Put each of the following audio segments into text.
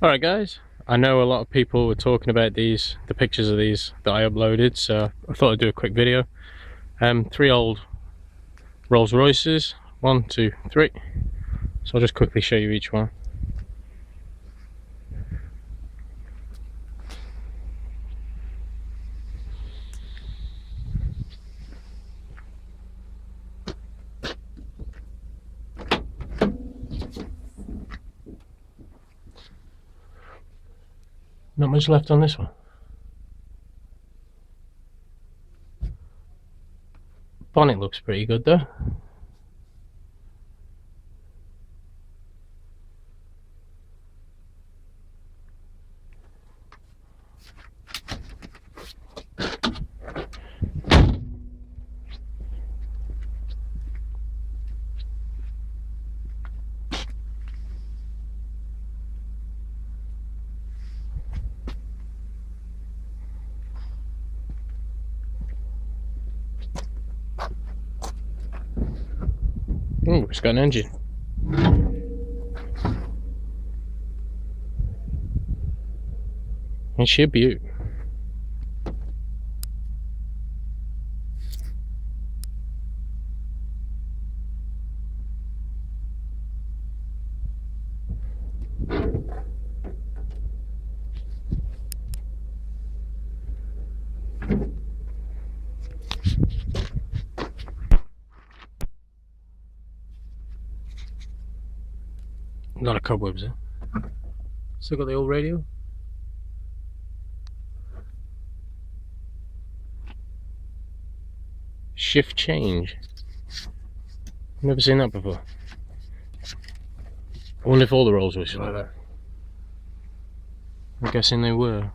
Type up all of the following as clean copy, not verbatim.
Alright guys, I know a lot of people were talking about the pictures of these that I uploaded, so I thought I'd do a quick video. Three old Rolls-Royces, 1, 2, 3. So I'll just quickly show you each one. Not much left on this one. Bonnet looks pretty good though. Oh, it's got an engine. It's sheer beaut. A lot of cobwebs there. Still got the old radio. Shift change. Never seen that before. I wonder if all the Rolls-Royces like that. I'm guessing they were.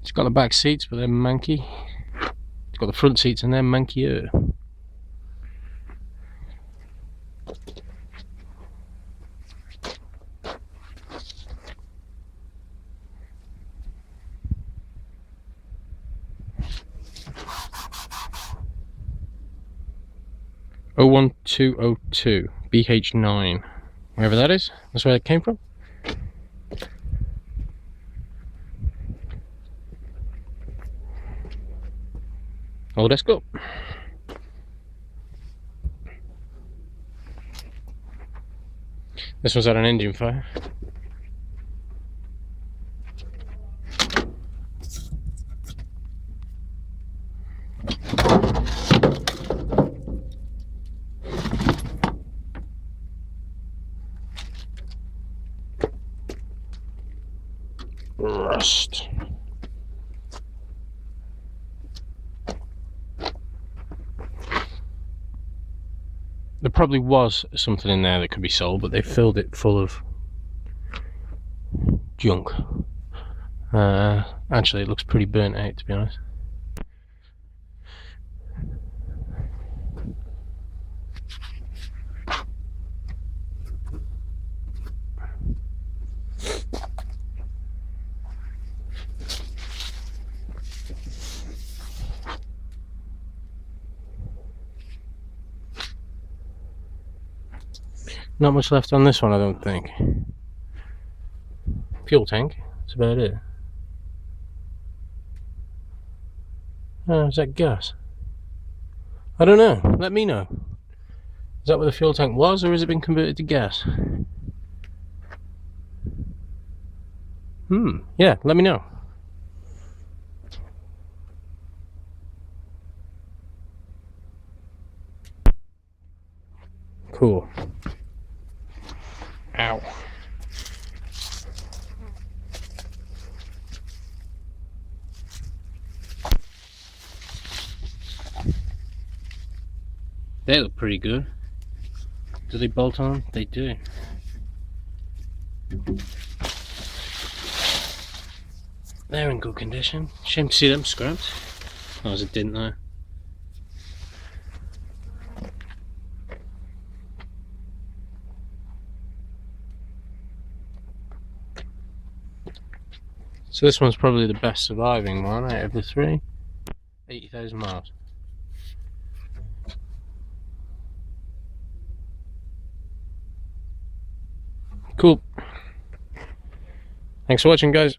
It's got the back seats, but they're manky. It's got the front seats and they're mankier. O1202 BH9, wherever that is, that's where it came from. Oh, let's go. This one's had an engine fire. Rust. There probably was something in there that could be sold, but they filled it full of junk. Actually, it looks pretty burnt out, to be honest. Not much left on this one, I don't think. Fuel tank, that's about it. Oh, is that gas? I don't know, let me know. Is that what the fuel tank was, or has it been converted to gas? Yeah, let me know. Cool. Ow. They look pretty good. Do they bolt on? They do. They're in good condition. Shame to see them scrapped. That was a dent there. So this one's probably the best surviving one out of the three. 80,000 miles. Cool. Thanks for watching, guys.